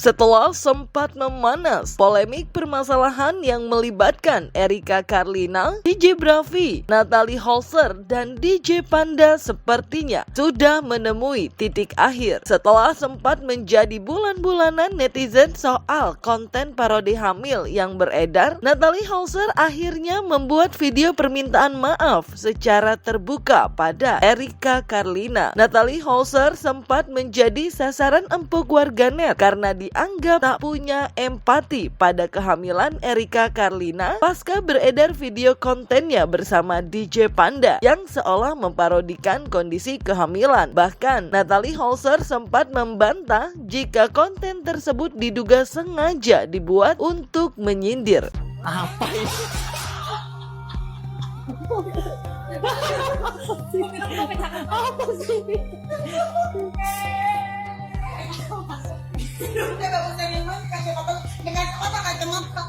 Setelah sempat memanas polemik permasalahan yang melibatkan Erika Carlina, DJ Bravi, Natalie Holzer, dan DJ Panda sepertinya sudah menemui titik akhir. Setelah sempat menjadi bulan-bulanan netizen soal konten parodi hamil yang beredar, Natalie Holzer akhirnya membuat video permintaan maaf secara terbuka pada Erika Carlina. Natalie Holzer sempat menjadi sasaran empuk warganet karena dianggap tak punya empati pada kehamilan Erika Carlina pasca beredar video kontennya bersama DJ Panda yang seolah memparodikan kondisi kehamilan. Bahkan Natalie Holzer sempat membantah jika konten tersebut diduga sengaja dibuat untuk menyindir. Apa itu? Apa sih?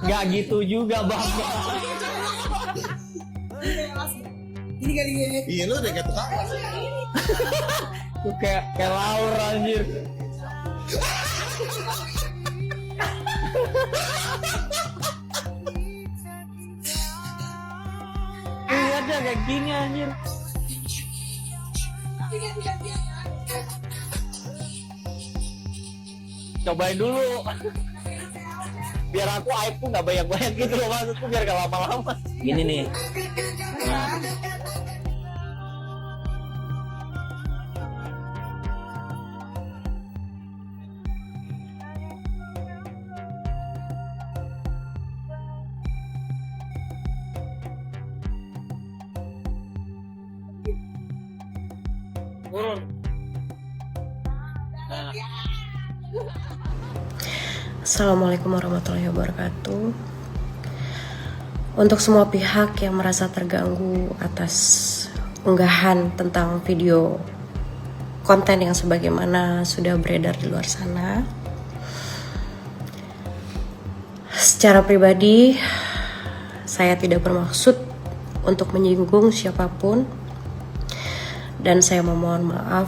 Gak gitu juga bang. Iya lu udah kata Lu kayak Laura anjir. Lihat dah kayak gini anjir. Cobain dulu. Biar aku aib tuh gak banyak-banyak gitu loh, maksudku biar gak lama-lama. Gini nih. Nah. Turun. Nah. Assalamualaikum warahmatullahi wabarakatuh. Untuk semua pihak yang merasa terganggu atas unggahan tentang video konten yang sebagaimana sudah beredar di luar sana, secara pribadi saya tidak bermaksud untuk menyinggung siapapun dan saya memohon maaf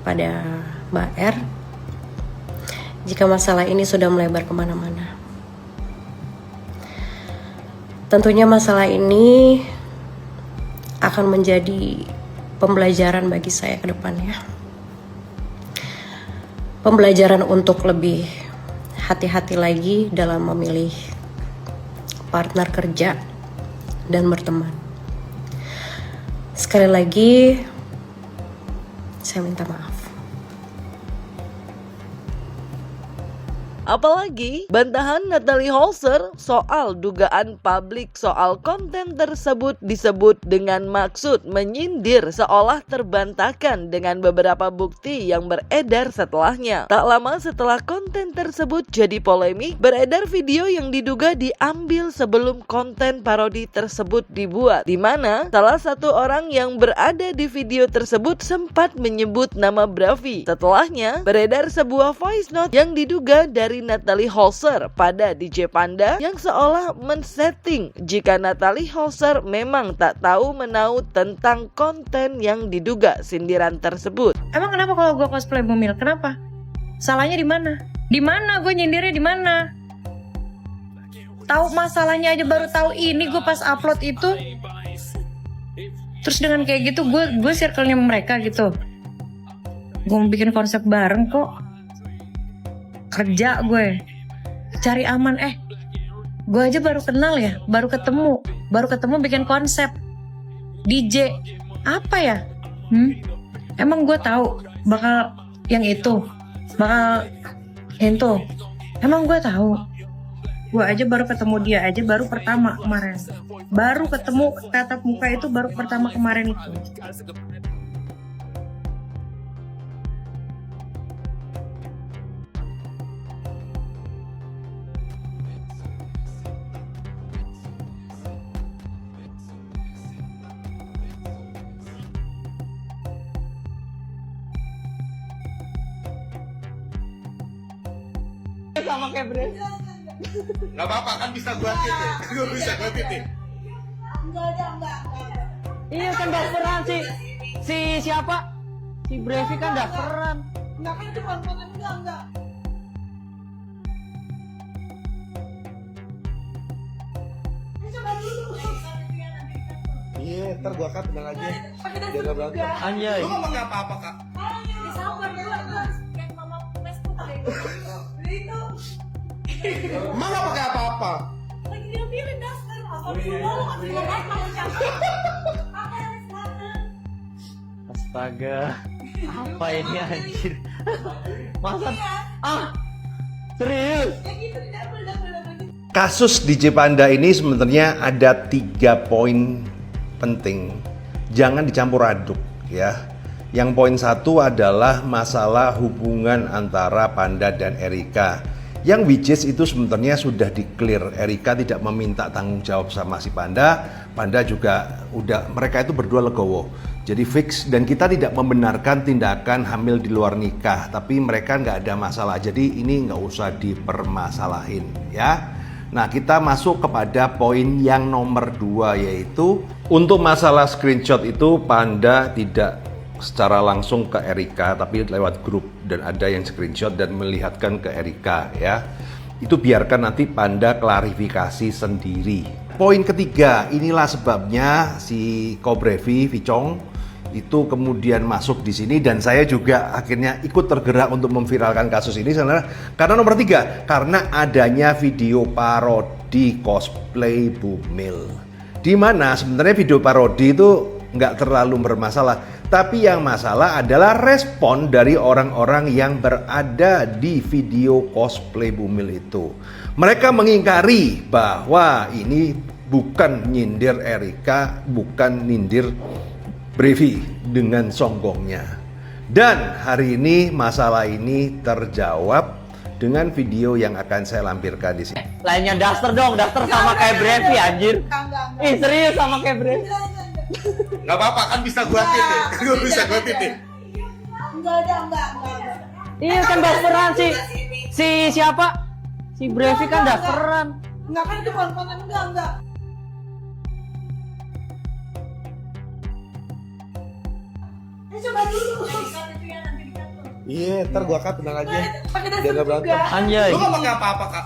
pada Mbak R jika masalah ini sudah melebar kemana-mana. Tentunya masalah ini akan menjadi pembelajaran bagi saya ke depannya. Pembelajaran untuk lebih hati-hati lagi dalam memilih partner kerja dan berteman. Sekali lagi, saya minta maaf. Apalagi bantahan Natalie Holzer soal dugaan publik soal konten tersebut disebut dengan maksud menyindir seolah terbantahkan dengan beberapa bukti yang beredar setelahnya. Tak lama setelah konten tersebut jadi polemik, beredar video yang diduga diambil sebelum konten parodi tersebut dibuat, di mana salah satu orang yang berada di video tersebut sempat menyebut nama Bravi. Setelahnya beredar sebuah voice note yang diduga dari Natalie Holzer pada DJ Panda yang seolah men-setting jika Natalie Holzer memang tak tahu menahu tentang konten yang diduga sindiran tersebut. Emang kenapa kalau gue cosplay Bumil? Kenapa? Salahnya di mana? Di mana gue nyindirnya di mana? Tahu masalahnya aja baru tahu ini gue pas upload itu. Terus dengan kayak gitu gue circle-nya mereka gitu. Gue mau bikin konsep bareng kok. Kerja gue cari aman, gue aja baru kenal ya, baru ketemu bikin konsep DJ apa ya, emang gue tahu bakal yang itu, emang gue tahu. Gue aja baru ketemu dia aja baru pertama kemarin, baru ketemu tatap muka itu baru pertama kemarin itu. Sama kayak Bre. Gak apa-apa kan bisa gua titik. Gua bisa gua titik. Enggak. Iya kan daftaran si siapa? Si Brevi kan daftaran. Enggak kan itu konten enggak. Iya, ntar gua cut tenang aja. Pakai Biar dasar nggak berantem. juga. Anjay. Lu nggak pakai apa-apa, Kak? Ya sabar dulu, harus kayak mama Facebook deh. Itu Emang nggak pakai apa-apa? lagi diambilin dasar. Apa dulu kasih ngomong sama siapa? Pakai sekarang. Astaga. Apa ini anjir? Masa serius? Ya gitu double. Kasus DJ Panda ini sebenarnya ada 3 poin penting. Jangan dicampur aduk ya. Yang poin 1 adalah masalah hubungan antara Panda dan Erika. Yang which is itu sebenarnya sudah di-clear. Erika tidak meminta tanggung jawab sama si Panda. Panda juga mereka itu berdua legowo. Jadi fix, dan kita tidak membenarkan tindakan hamil di luar nikah. Tapi mereka nggak ada masalah. Jadi ini nggak usah dipermasalahin ya. Nah, kita masuk kepada poin yang nomor 2, yaitu untuk masalah screenshot itu Panda tidak secara langsung ke Erika, tapi lewat grup, dan ada yang screenshot dan melihatkan ke Erika ya. Itu biarkan nanti Panda klarifikasi sendiri. Poin ketiga, inilah sebabnya si Kobrevi Vicong itu kemudian masuk di sini, dan saya juga akhirnya ikut tergerak untuk memviralkan kasus ini karena nomor 3, karena adanya video parodi cosplay Bumil, di mana sebenarnya video parodi itu nggak terlalu bermasalah, tapi yang masalah adalah respon dari orang-orang yang berada di video cosplay Bumil itu. Mereka mengingkari bahwa ini bukan nyindir Erika, bukan nyindir Brevi dengan songgongnya. Dan hari ini masalah ini terjawab dengan video yang akan saya lampirkan di sini. Lainnya Daster dong, Daster sama kayak Brevi anjir. Ih serius sama kayak Brevi. Nggak apa-apa, kan bisa gua titik. Gua bisa gua titik. Enggak ada. Iya kan Dasteran si siapa? Si Brevi kan Dasteran. Enggak kan itu konten enggak. Coba dulu. Iya, ntar gua cut tenang aja. Pakai Biar dasar nggak berantem. juga. Anjay. Lu nggak pakai apa-apa, Kak?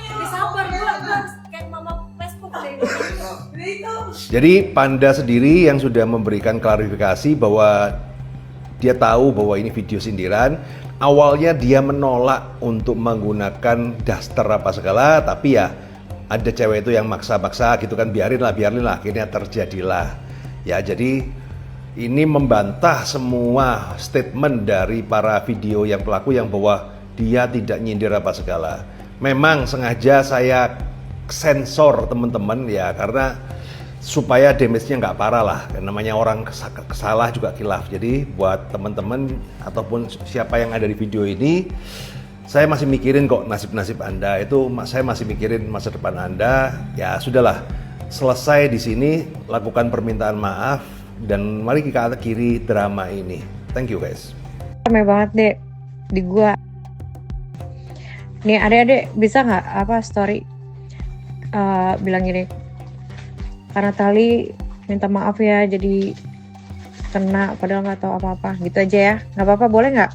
Ya sabar dulu, harus kayak mama Facebook deh. Itu Jadi Panda sendiri yang sudah memberikan klarifikasi bahwa dia tahu bahwa ini video sindiran. Awalnya dia menolak untuk menggunakan daster apa segala, tapi ya ada cewek itu yang maksa-maksa gitu kan, biarinlah, akhirnya terjadilah. Ya, jadi ini membantah semua statement dari para video yang pelaku yang bahwa dia tidak nyindir apa segala. Memang sengaja saya sensor teman-teman ya, karena supaya damage-nya nggak parah lah. Namanya orang kesalah juga khilaf. Jadi buat teman-teman ataupun siapa yang ada di video ini, saya masih mikirin kok nasib-nasib Anda. Itu saya masih mikirin masa depan Anda. Ya sudahlah, selesai di sini, lakukan permintaan maaf, dan mari kita akhiri drama ini. Thank you guys. Rame banget dek di gua. Nih adek-adek bisa nggak apa story bilang gini, karena Tali minta maaf ya jadi kena padahal nggak tahu apa-apa, gitu aja ya, nggak apa-apa, boleh nggak?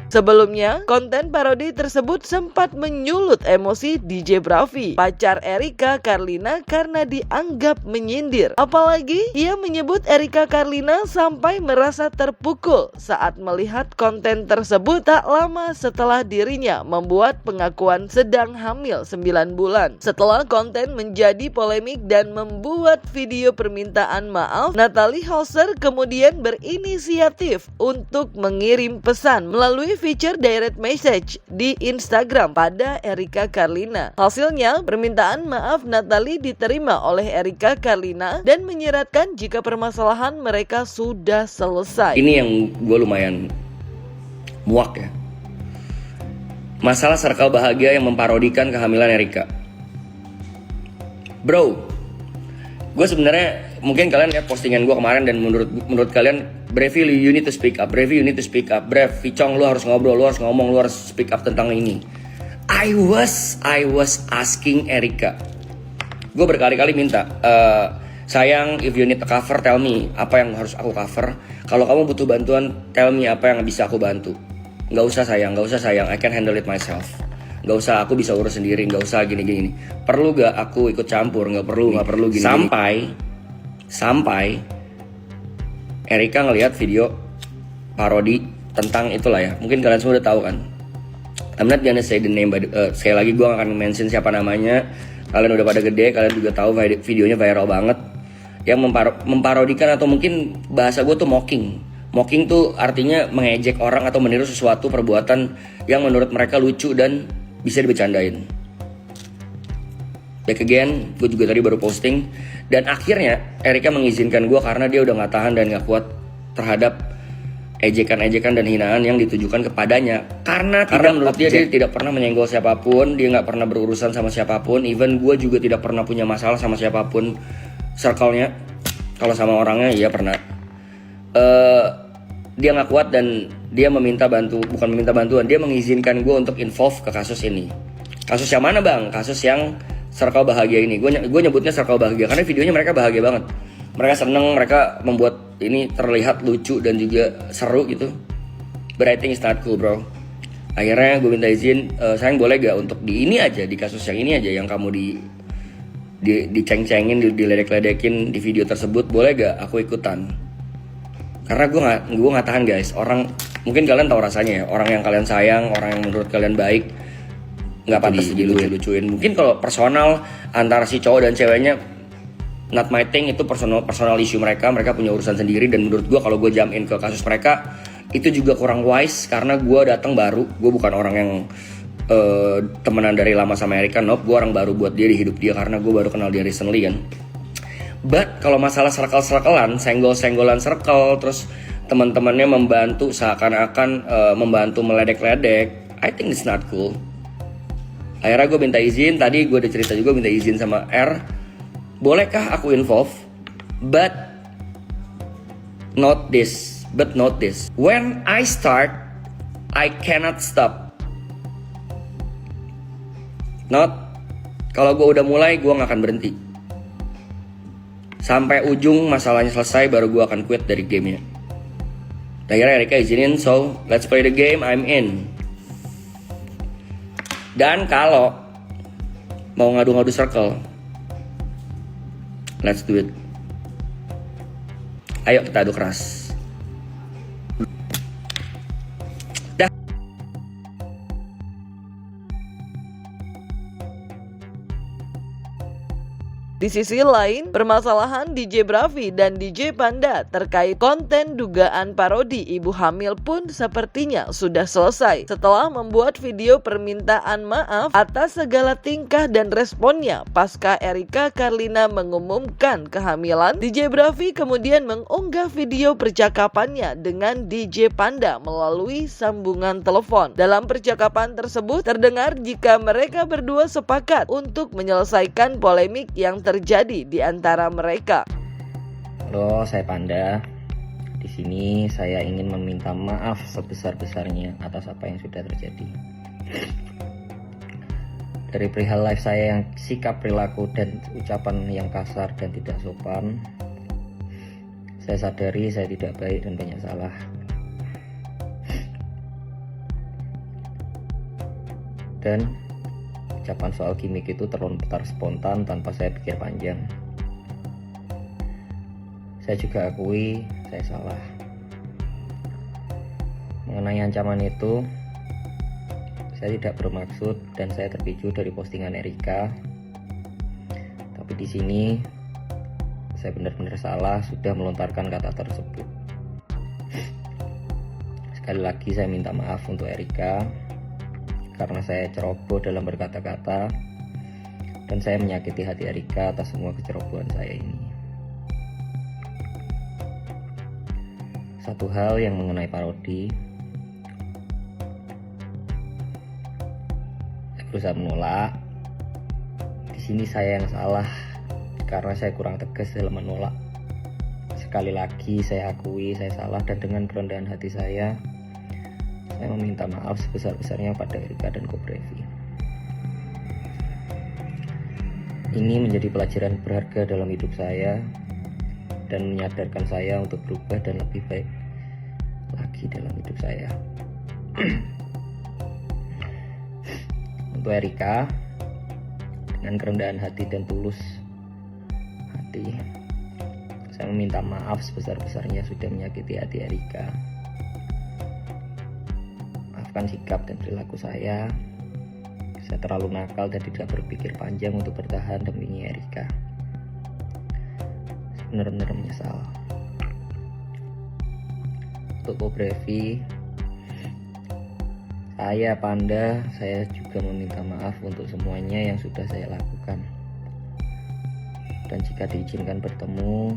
Sebelumnya, konten parodi tersebut sempat menyulut emosi DJ Bravi, pacar Erika Carlina, karena dianggap menyindir. Apalagi, ia menyebut Erika Carlina sampai merasa terpukul saat melihat konten tersebut tak lama setelah dirinya membuat pengakuan sedang hamil 9 bulan. Setelah konten menjadi polemik dan membuat video permintaan maaf, Natalie Hauser kemudian berinisiatif untuk mengirim pesan melalui feature direct message di Instagram pada Erika Carlina. Hasilnya, permintaan maaf Natalie diterima oleh Erika Carlina dan menyeratkan jika permasalahan mereka sudah selesai. Ini yang gue lumayan muak ya. Masalah circle bahagia yang memparodikan kehamilan Erika. Bro, gue sebenarnya mungkin kalian lihat postingan gue kemarin, dan menurut kalian, Brevi, you need to speak up. Brevi, you need to speak up. Brev, Vicong, lu harus ngobrol, lu harus ngomong, lu harus speak up tentang ini. I was asking Erika. Gue berkali-kali minta, sayang, if you need a cover, tell me apa yang harus aku cover. Kalau kamu butuh bantuan, tell me apa yang bisa aku bantu. Gak usah sayang, I can handle it myself. Gak usah, aku bisa urus sendiri, gak usah gini-gini. Perlu gak aku ikut campur? Gak perlu gini. Sampai Erika ngelihat video parodi tentang itulah ya. Mungkin kalian semua udah tahu kan. I'm not gonna say the name, sekali lagi gue gak akan mention siapa namanya. Kalian udah pada gede, kalian juga tahu videonya viral banget. Yang memparodikan atau mungkin bahasa gue tuh mocking. Mocking tuh artinya mengejek orang atau meniru sesuatu perbuatan yang menurut mereka lucu dan bisa dibercandain. Back again, gue juga tadi baru posting. Dan akhirnya Erika mengizinkan gue karena dia udah gak tahan dan gak kuat terhadap ejekan-ejekan dan hinaan yang ditujukan kepadanya. Karena menurut dia tidak pernah menyenggol siapapun, dia gak pernah berurusan sama siapapun. Even gue juga tidak pernah punya masalah sama siapapun circle-nya. Kalau sama orangnya ya pernah. Dia gak kuat dan dia bukan meminta bantuan, dia mengizinkan gue untuk involve ke kasus ini. Kasus yang mana bang? Kasus yang circle bahagia ini. Gue nyebutnya circle bahagia karena videonya mereka bahagia banget. Mereka seneng, mereka membuat ini terlihat lucu dan juga seru gitu. But I think it's not cool bro. Akhirnya gue minta izin, sayang boleh gak untuk di ini aja, di kasus yang ini aja yang kamu diceng-cengin, diledek-ledekin di video tersebut, boleh gak aku ikutan? Karena gue nggak tahan guys. Orang, mungkin kalian tahu rasanya ya, orang yang kalian sayang, orang yang menurut kalian baik, nggak pantas dilucuin. Mungkin kalau personal antara si cowok dan ceweknya, not my thing, itu personal issue mereka punya urusan sendiri. Dan menurut gue kalau gue jump in ke kasus mereka itu juga kurang wise karena gue datang baru. Gue bukan orang yang temenan dari lama sama Erika, nope, gue orang baru buat dia di hidup dia karena gue baru kenal dia recently kan. But kalau masalah circle-circlean, senggol-senggolan circle, terus teman-temannya membantu seakan-akan membantu meledek-ledek, I think it's not cool. Akhirnya gue minta izin, tadi gue udah cerita juga minta izin sama R, bolehkah aku involve? But note this. When I start, I cannot stop. Kalau gue udah mulai, gue gak akan berhenti. Sampai ujung masalahnya selesai baru gue akan quit dari gamenya. Akhirnya Erika izinin, so let's play the game, I'm in. Dan kalau mau ngadu-ngadu circle, let's do it. Ayo kita adu keras. Di sisi lain, permasalahan DJ Bravi dan DJ Panda terkait konten dugaan parodi ibu hamil pun sepertinya sudah selesai. Setelah membuat video permintaan maaf atas segala tingkah dan responnya pasca Erika Carlina mengumumkan kehamilan, DJ Bravi kemudian mengunggah video percakapannya dengan DJ Panda melalui sambungan telepon. Dalam percakapan tersebut terdengar jika mereka berdua sepakat untuk menyelesaikan polemik yang terjadi di antara mereka. Halo, saya Panda. Di sini saya ingin meminta maaf sebesar-besarnya atas apa yang sudah terjadi. Dari perihal live saya yang sikap, perilaku, dan ucapan yang kasar dan tidak sopan, saya sadari saya tidak baik dan banyak salah. Dan ucapan soal gimmick itu terlontar spontan tanpa saya pikir panjang. Saya juga akui saya salah. Mengenai ancaman itu, saya tidak bermaksud dan saya terpicu dari postingan Erika. Tapi di sini saya benar-benar salah sudah melontarkan kata tersebut. Sekali lagi saya minta maaf untuk Erika karena saya ceroboh dalam berkata-kata dan saya menyakiti hati Erika atas semua kecerobohan saya ini. Satu hal yang mengenai parodi, saya berusaha menolak. Di sini saya yang salah karena saya kurang tegas dalam menolak. Sekali lagi saya akui saya salah dan dengan kerendahan hati saya meminta maaf sebesar-besarnya pada Erika dan Ko Brevi. Ini menjadi pelajaran berharga dalam hidup saya dan menyadarkan saya untuk berubah dan lebih baik lagi dalam hidup saya. Untuk Untuk Erika, dengan kerendahan hati dan tulus hati, saya meminta maaf sebesar-besarnya sudah menyakiti hati Erika. Maafkan sikap dan perilaku saya. Saya terlalu nakal dan tidak berpikir panjang untuk bertahan demi Erika. Saya benar-benar menyesal. Untuk Ko Brevi, saya Panda, saya juga meminta maaf untuk semuanya yang sudah saya lakukan. Dan jika diizinkan bertemu,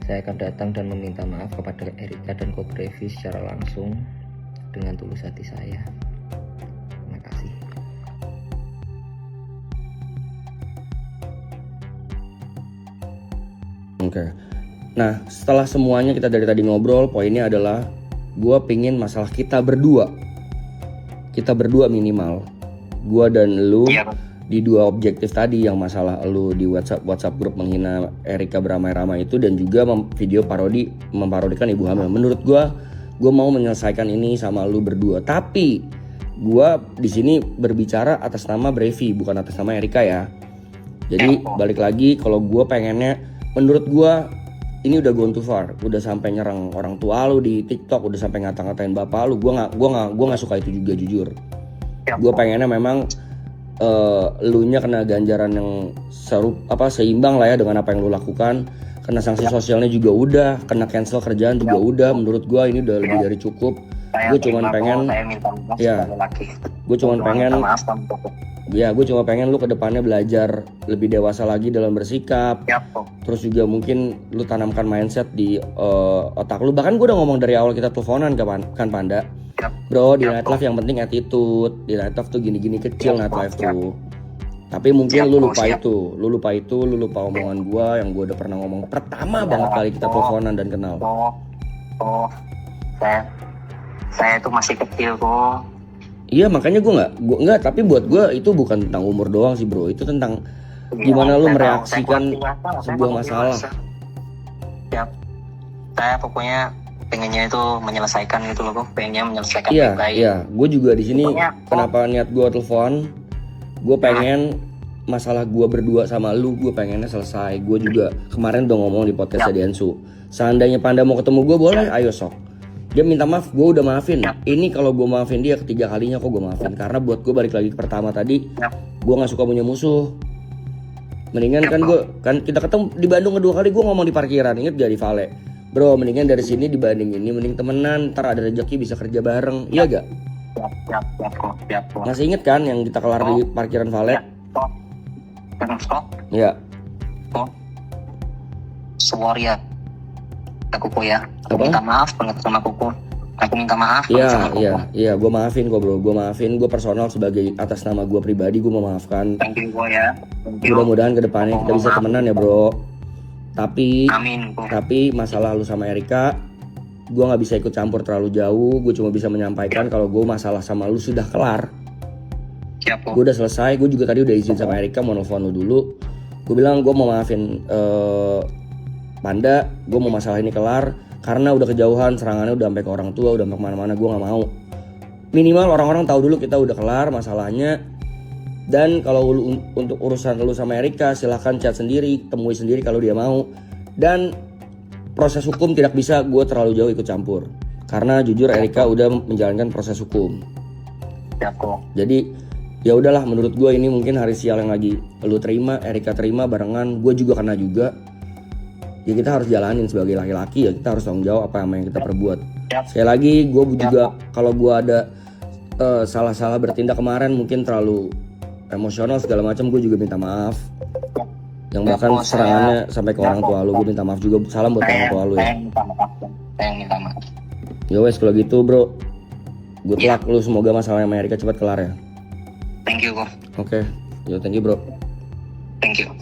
saya akan datang dan meminta maaf kepada Erika dan Ko Brevi secara langsung dengan tulus hati saya. Terima kasih. Oke. Nah, setelah semuanya kita dari tadi ngobrol, poinnya adalah gue pingin masalah kita berdua minimal, gue dan lu di dua objektif tadi, yang masalah lu di WhatsApp grup menghina Erika beramai-ramai itu, dan juga video parodi memparodikan ibu hamil. Menurut gue mau menyelesaikan ini sama lu berdua. Tapi gue di sini berbicara atas nama Brevi, bukan atas nama Erika ya. Jadi balik lagi, kalau gue pengennya, menurut gue ini udah gone too far, udah sampai nyerang orang tua lu di TikTok, udah sampai ngata-ngatain bapak lu. Gue nggak suka itu juga, jujur. Gue pengennya memang elunya kena ganjaran yang seimbang lah ya dengan apa yang lu lakukan. Kena sanksi sosialnya juga udah, kena cancel kerjaan juga udah. Menurut gue ini udah lebih dari cukup. Gue cuman pengen lu kedepannya belajar lebih dewasa lagi dalam bersikap. Terus juga mungkin lu tanamkan mindset di otak lu. Bahkan gue udah ngomong dari awal kita teleponan kan Panda. Bro, di nightlife yang penting attitude. Di nightlife tuh gini-gini kecil nightlife tuh. Tapi mungkin lu lupa itu. Lu lupa omongan gue yang gue udah pernah ngomong pertama banget kali kita teleponan dan kenal. Saya itu masih kecil kok. Iya, makanya gue nggak. Tapi buat gue itu bukan tentang umur doang sih bro. Itu tentang gimana lu mereaksikan sebuah masalah. Saya pokoknya pengennya itu menyelesaikan gitu loh, pengennya menyelesaikan. Iya. Gue juga di sini kenapa niat gue telepon. Gue pengen masalah gue berdua sama lu, gue pengennya selesai. Gue juga kemarin udah ngomong di podcast Densu. Seandainya Panda mau ketemu gue, boleh, ayo sok. Dia minta maaf, gue udah maafin. Ini kalau gue maafin dia ketiga kalinya kok gue maafin. Karena buat gue balik lagi ke pertama tadi, gue nggak suka punya musuh. Mendingan kan kita ketemu di Bandung kedua kali gue ngomong di parkiran, inget gak di Vale? Bro, mendingan dari sini dibanding ini, mending temenan, ntar ada rezeki bisa kerja bareng, iya gak? Siap. Masih inget kan yang kita kelar di parkiran Vale? Iya. Sorry ya, Kuku ya. Aku minta maaf banget sama Kuku. Aku minta maaf. Iya, gue maafin kok bro, gue personal sebagai atas nama gue pribadi, gue mau maafkan. Thank you ya. Mudah-mudahan kedepannya kita bisa temenan ya bro. Tapi Amin. Tapi masalah lu sama Erika, gue nggak bisa ikut campur terlalu jauh. Gue cuma bisa menyampaikan kalau gue masalah sama lu sudah kelar. Gue udah selesai. Gue juga tadi udah izin sama Erika mau nelfon lu dulu. Gue bilang gue mau maafin Panda, gue mau masalah ini kelar karena udah kejauhan, serangannya udah sampai ke orang tua, udah sampai kemana-mana. Gue nggak mau. Minimal orang-orang tahu dulu kita udah kelar masalahnya. Dan kalau untuk urusan lu sama Erika, silahkan chat sendiri, temui sendiri kalau dia mau. Dan proses hukum tidak bisa gue terlalu jauh ikut campur. Karena jujur Erika udah menjalankan proses hukum. Jadi ya udahlah, menurut gue ini mungkin hari sial yang lagi lu terima, Erika terima barengan, gue juga kena juga. Ya kita harus jalanin sebagai laki-laki, ya kita harus tanggung jawab apa yang kita perbuat. Sekali lagi gue juga kalau gue ada salah-salah bertindak kemarin, mungkin terlalu emosional segala macam, gue juga minta maaf. Yang bahkan serangannya sampai ke orang tua lu, gue minta maaf juga. Salam buat orang tua lu ya. Saya minta maaf. Ya wes kalau gitu bro, good luck lu, semoga masalah yang Erika cepat kelar ya. Thank you kok. Oke, yo thank you bro. Thank you.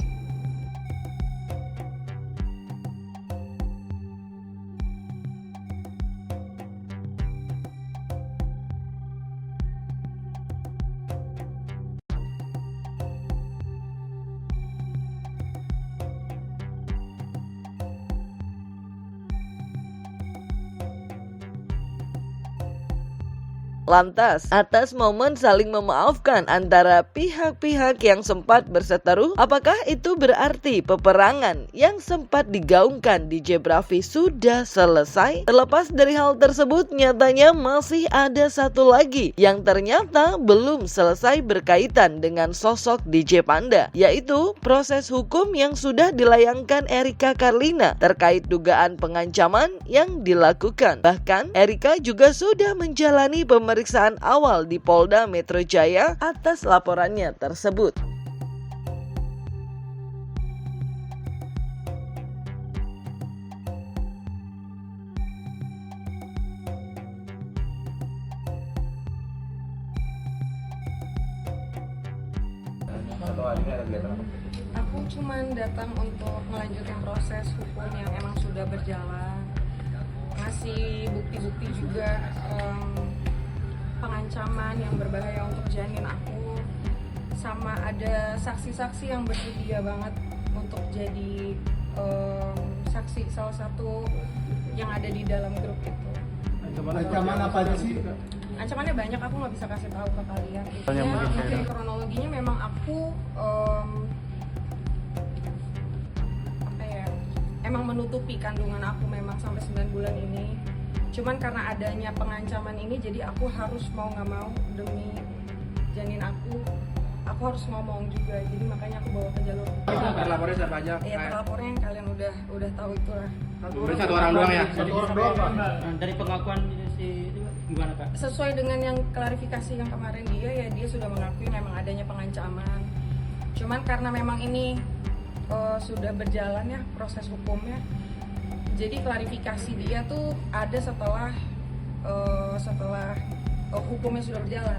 Lantas, atas momen saling memaafkan antara pihak-pihak yang sempat berseteru, apakah itu berarti peperangan yang sempat digaungkan DJ Brafi sudah selesai? Terlepas dari hal tersebut, nyatanya masih ada satu lagi yang ternyata belum selesai berkaitan dengan sosok DJ Panda, yaitu proses hukum yang sudah dilayangkan Erika Karlina terkait dugaan pengancaman yang dilakukan. Bahkan, Erika juga sudah menjalani pemeriksaan awal di Polda Metro Jaya atas laporannya tersebut. Aku cuman datang untuk melanjutkan proses hukum yang emang sudah berjalan, ngasih bukti-bukti juga pengancaman yang berbahaya untuk janin aku, sama ada saksi-saksi yang bersedia banget untuk jadi saksi salah satu yang ada di dalam grup itu. Ancaman apa aja sih? Ancamannya banyak, aku nggak bisa kasih tahu ke kalian. Mungkin kronologinya memang aku emang menutupi kandungan aku memang sampai 9 bulan ini. Cuman karena adanya pengancaman ini, jadi aku harus mau nggak mau demi janin aku harus ngomong juga. Jadi makanya aku bawa ke jalur hukum. Terlapornya siapa aja? Iya, terlapornya yang kalian udah tahu itulah. Satu orang doang ya? Satu orang doang. Dari pengakuan si gimana Kak? Sesuai dengan yang klarifikasi yang kemarin dia sudah mengakui memang adanya pengancaman. Cuman karena memang ini sudah berjalan ya proses hukumnya, jadi klarifikasi dia tuh ada setelah hukumnya sudah berjalan.